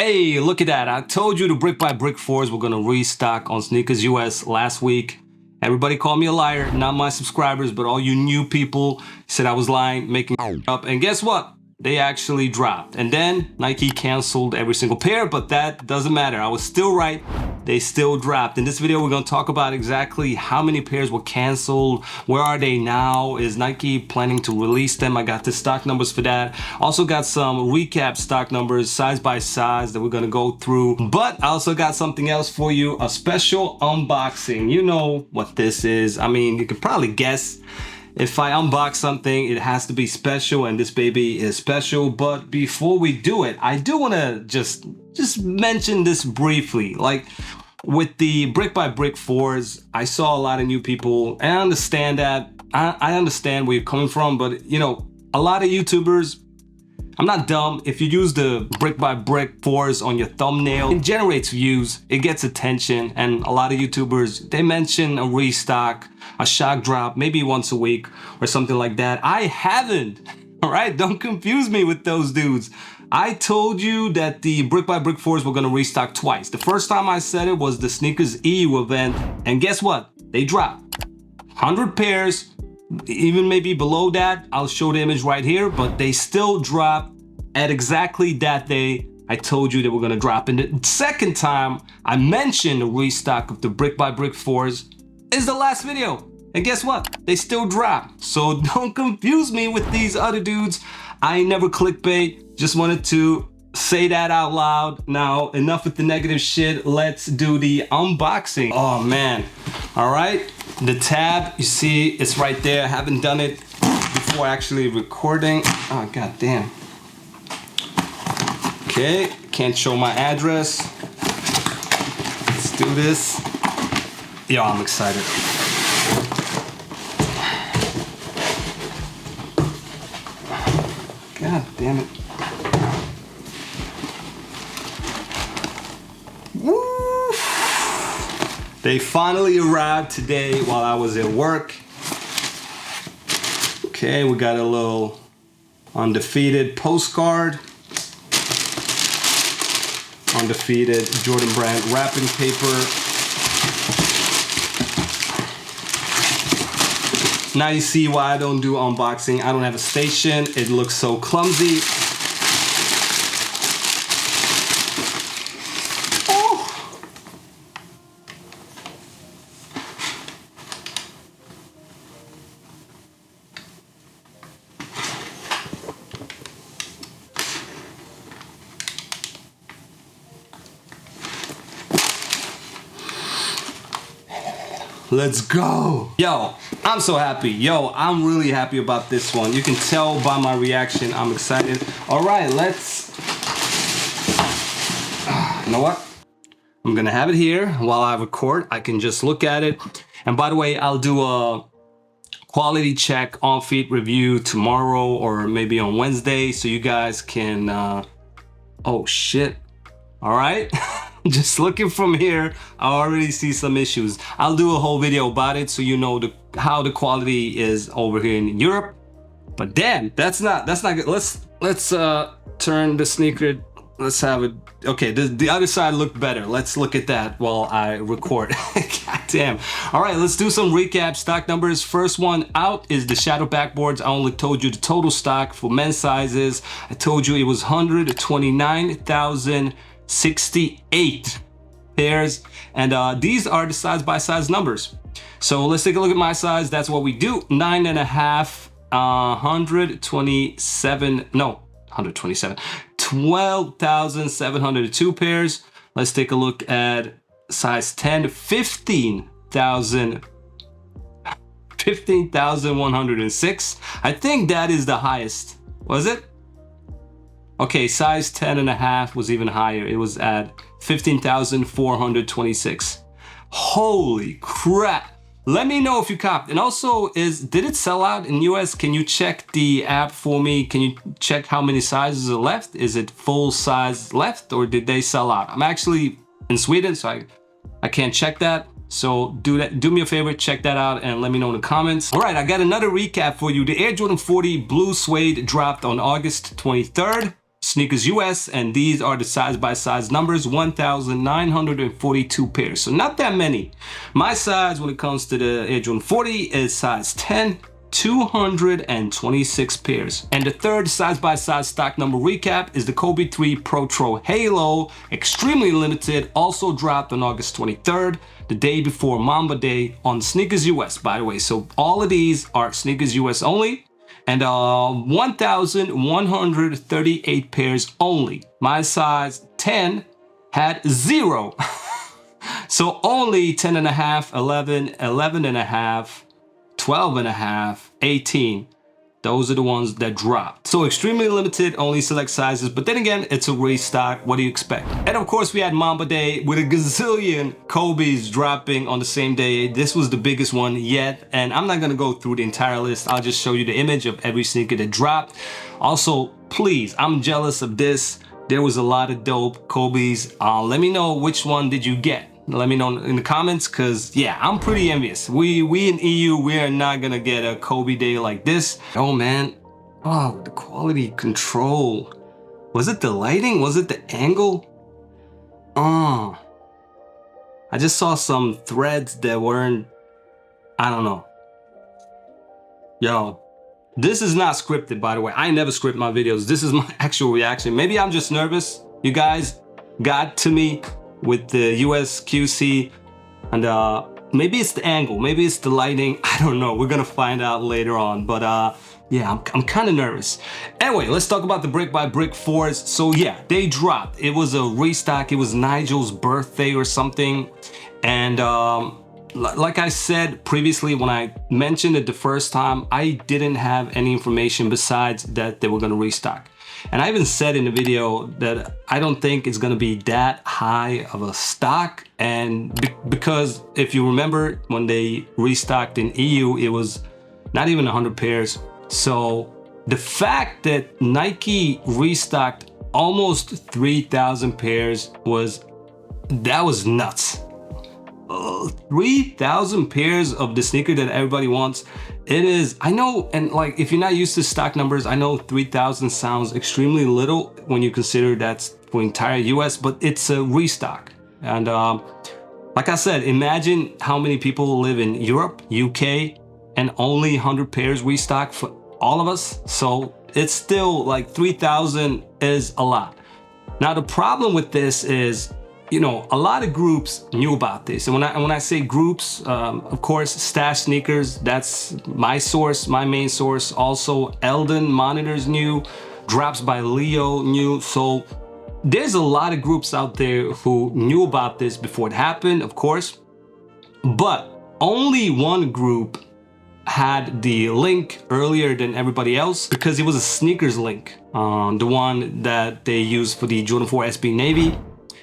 Hey, look at that. I told you the brick by brick 4s were gonna restock on Sneakers US last week. Everybody called me a liar, not my subscribers, but all you new people said I was lying, making up. And guess what? They actually dropped. And then Nike canceled every single pair, but that doesn't matter. I was still right. They still dropped. In this video, we're gonna talk about exactly how many pairs were canceled. Where are they now? Is Nike planning to release them? I got the stock numbers for that. Also got some recap stock numbers, size by size, that we're gonna go through. But I also got something else for you, a special unboxing. You know what this is. I mean, you could probably guess. If I unbox something, it has to be special, and this baby is special. But before we do it, I do want to just mention this briefly. Like with the brick by brick 4s, I saw a lot of new people, and I understand that. I understand where you're coming from, but you know, a lot of YouTubers, I'm not dumb. If you use the brick by brick 4s on your thumbnail, it generates views, it gets attention, and a lot of YouTubers, they mention a restock, a shock drop, maybe once a week or something like that. I haven't, all right? Don't confuse me with those dudes. I told you that the brick by brick 4s were gonna restock twice. The first time I said it was the Sneakers EU event, and guess what? They dropped 100 pairs, even maybe below that. I'll show the image right here, but they still dropped at exactly that day I told you they were gonna drop. And the second time I mentioned the restock of the brick by brick 4s is the last video. And guess what? They still drop. So don't confuse me with these other dudes. I ain't never clickbait. Just wanted to say that out loud. Now, enough with the negative shit. Let's do the unboxing. Oh man. All right. The tab, you see, it's right there. I haven't done it before actually recording. Oh, god damn. Okay, can't show my address. Let's do this. Yo, I'm excited. God damn it. Woo! They finally arrived today while I was at work. Okay, we got a little undefeated postcard. Undefeated Jordan brand wrapping paper. Now you see why I don't do unboxing. I don't have a station. It looks so clumsy. Oh. Let's go. Yo, I'm so happy. Yo, I'm really happy about this one. You can tell by my reaction, I'm excited. All right, let's, you know what? I'm gonna have it here while I record. I can just look at it. And by the way, I'll do a quality check on feet review tomorrow or maybe on Wednesday, so you guys can, oh shit. All right. Just looking from here, I already see some issues. I'll do a whole video about it so you know how the quality is over here in Europe. But damn, that's not good. Let's turn the sneaker. Let's have it. Okay, the other side looked better. Let's look at that while I record. God damn. All right, let's do some recap stock numbers. First one out is the shadow backboards. I only told you the total stock for men's sizes. I told you it was 129,068 pairs, and these are the size by size numbers. So let's take a look at my size. That's what we do. 9.5, 12,702 pairs. Let's take a look at size 10, 15,106. I think that is the highest. Was it? Okay, size 10.5 was even higher. It was at 15,426. Holy crap. Let me know if you copped. And also, did it sell out in US? Can you check the app for me? Can you check how many sizes are left? Is it full size left, or did they sell out? I'm actually in Sweden, so I can't check that. So do me a favor, check that out and let me know in the comments. All right, I got another recap for you. The Air Jordan 40 blue suede dropped on August 23rd. Sneakers US, and these are the size by size numbers, 1,942 pairs. So not that many. My size when it comes to the Air Jordan 40 is size 10, 226 pairs. And the third size by size stock number recap is the Kobe 3 Pro Tro Halo, extremely limited, also dropped on August 23rd, the day before Mamba Day on Sneakers US, by the way. So all of these are Sneakers US only. And 1,138 pairs only. My size 10 had 0. So only 10 and a half, 11, 11 and a half, 12 and a half, 18. Those are the ones that dropped. So extremely limited, only select sizes. But then again, it's a restock. What do you expect? And of course, we had Mamba Day with a gazillion Kobe's dropping on the same day. This was the biggest one yet. And I'm not going to go through the entire list. I'll just show you the image of every sneaker that dropped. Also, please, I'm jealous of this. There was a lot of dope Kobe's. Let me know which one did you get. Let me know in the comments, because yeah, I'm pretty envious. We in EU, we are not gonna get a Kobe day like this. Oh man, oh, the quality control. Was it the lighting? Was it the angle? I just saw some threads that weren't, I don't know. Yo, this is not scripted, by the way. I never script my videos. This is my actual reaction. Maybe I'm just nervous. You guys got to me with the US QC, and maybe it's the angle, maybe it's the lighting, I don't know. We're gonna find out later on, but yeah, I'm kind of nervous. Anyway, let's talk about the brick by brick 4s. So yeah, they dropped. It was a restock. It was Nigel's birthday or something, and like I said previously when I mentioned it the first time, I didn't have any information besides that they were gonna restock. And I even said in the video that I don't think it's gonna be that high of a stock, and because if you remember when they restocked in EU, it was not even 100 pairs. So the fact that Nike restocked almost 3,000 pairs was nuts. 3,000 pairs of the sneaker that everybody wants. It is, I know, and like if you're not used to stock numbers, I know 3,000 sounds extremely little when you consider that's for entire US, but it's a restock. And like I said, imagine how many people live in Europe, UK, and only 100 pairs restock for all of us. So it's still like 3,000 is a lot. Now the problem with this is, you know, a lot of groups knew about this. And when I say groups, of course, Stash Sneakers, that's my source, my main source. Also, Eldon Monitors knew, Drops by Leo knew. So there's a lot of groups out there who knew about this before it happened, of course. But only one group had the link earlier than everybody else, because it was a sneakers link, the one that they used for the Jordan 4 SB Navy.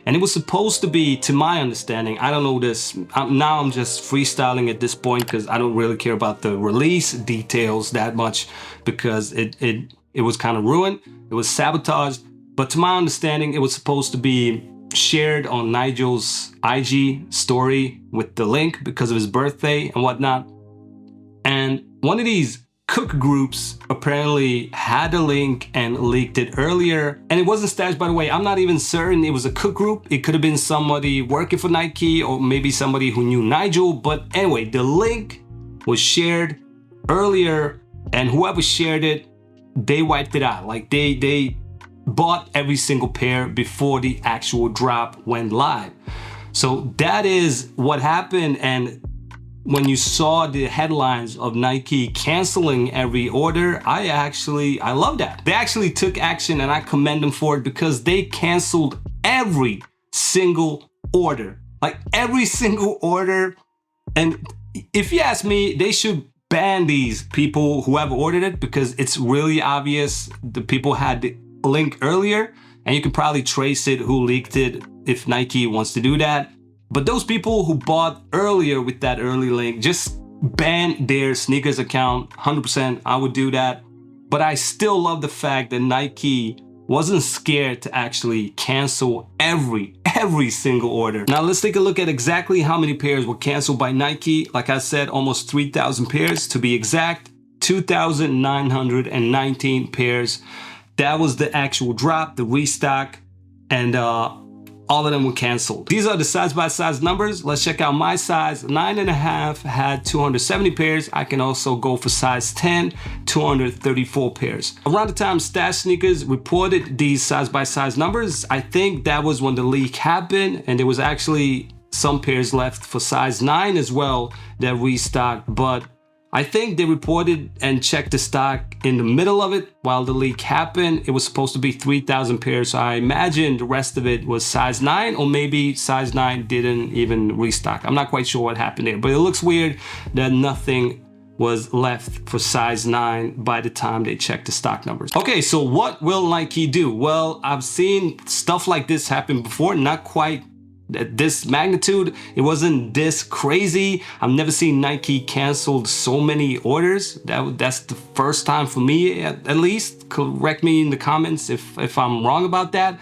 And it was supposed to be, to my understanding, I don't know this, now I'm just freestyling at this point because I don't really care about the release details that much, because it was kind of ruined, it was sabotaged. But to my understanding, it was supposed to be shared on Nigel's IG story with the link because of his birthday and whatnot. And one of these cook groups apparently had a link and leaked it earlier, and it wasn't Stash, by the way. I'm not even certain it was a cook group. It could have been somebody working for Nike, or maybe somebody who knew Nigel. But anyway, the link was shared earlier, and whoever shared it, they wiped it out. Like they bought every single pair before the actual drop went live. So that is what happened. And when you saw the headlines of Nike canceling every order, I love that. They actually took action, and I commend them for it, because they canceled every single order. Like every single order. And if you ask me, they should ban these people, whoever ordered it, because it's really obvious the people had the link earlier, and you can probably trace it who leaked it if Nike wants to do that. But those people who bought earlier with that early link, just ban their sneakers account. 100%, I would do that. But I still love the fact that Nike wasn't scared to actually cancel every single order. Now let's take a look at exactly how many pairs were canceled by Nike. Like I said, almost 3,000 pairs to be exact, 2,919 pairs. that was the actual drop, the restock, and all of them were canceled. These are the size-by-size numbers. Let's check out my size. 9.5 had 270 pairs. I can also go for size 10, 234 pairs. Around the time Stash Sneakers reported these size-by-size numbers, I think that was when the leak happened, and there was actually some pairs left for size 9 as well that restocked, but I think they reported and checked the stock in the middle of it while the leak happened. It was supposed to be 3,000 pairs, so I imagine the rest of it was size 9, or maybe size 9 didn't even restock. I'm not quite sure what happened there, but it looks weird that nothing was left for size 9 by the time they checked the stock numbers. Okay, so what will Nike do? Well, I've seen stuff like this happen before, not quite at this magnitude. It wasn't this crazy. I've never seen Nike canceled so many orders. That's the first time for me, at least. Correct me in the comments if I'm wrong about that.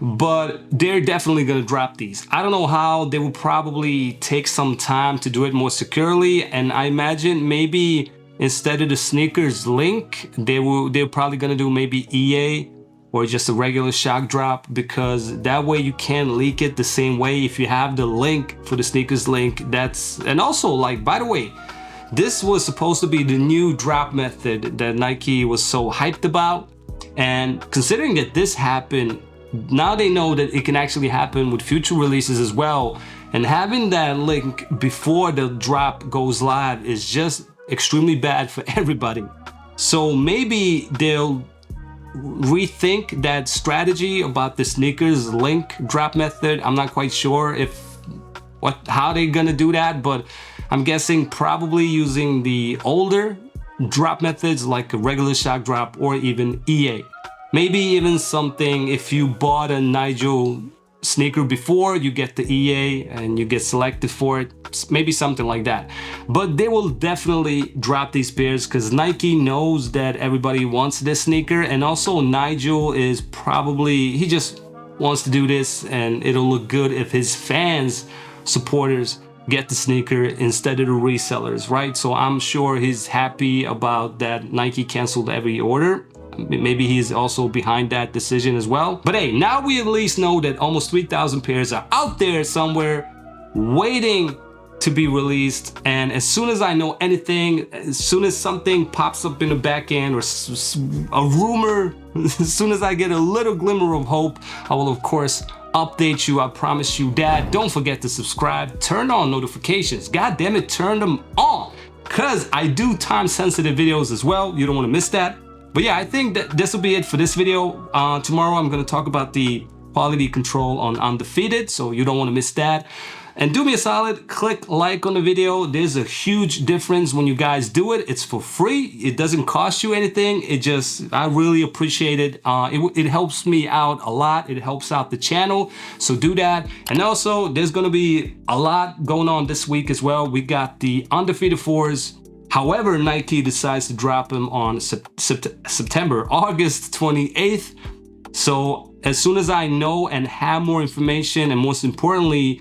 But they're definitely gonna drop these. I don't know how. They will probably take some time to do it more securely, and I imagine maybe instead of the sneakers link, they're probably gonna do maybe EA or just a regular shock drop, because that way you can leak it the same way if you have the link for the sneakers link. And also, like, by the way, this was supposed to be the new drop method that Nike was so hyped about, and considering that this happened, now they know that it can actually happen with future releases as well, and having that link before the drop goes live is just extremely bad for everybody. So maybe they'll rethink that strategy about the sneakers link drop method. I'm not quite sure how they're gonna do that, but I'm guessing probably using the older drop methods like a regular shock drop or even EA. Maybe even something, if you bought a Nigel sneaker before, you get the EA and you get selected for it, maybe something like that. But they will definitely drop these pairs because Nike knows that everybody wants this sneaker, and also Nigel is probably, he just wants to do this, and it'll look good if his fans, supporters, get the sneaker instead of the resellers, right? So I'm sure he's happy about that Nike canceled every order. Maybe he's also behind that decision as well. But hey, now we at least know that almost 3,000 pairs are out there somewhere waiting to be released. And as soon as I know anything, as soon as something pops up in the back end or a rumor, as soon as I get a little glimmer of hope, I will of course update you. I promise you that. Don't forget to subscribe, turn on notifications. God damn it, turn them on, because I do time-sensitive videos as well. You don't want to miss that. But yeah, I think that this will be it for this video. Tomorrow I'm going to talk about the quality control on Undefeated, so you don't want to miss that. And do me a solid, click like on the video. There's a huge difference when you guys do it. It's for free. It doesn't cost you anything. I really appreciate it. It helps me out a lot. It helps out the channel. So do that. And also, there's going to be a lot going on this week as well. We got the Undefeated 4s. However, Nike decides to drop them on August 28th. So as soon as I know and have more information, and most importantly,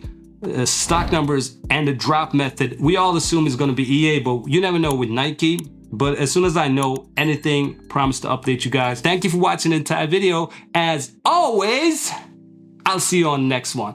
stock numbers and the drop method, we all assume it's going to be EA, but you never know with Nike. But as soon as I know anything, promise to update you guys. Thank you for watching the entire video. As always, I'll see you on the next one.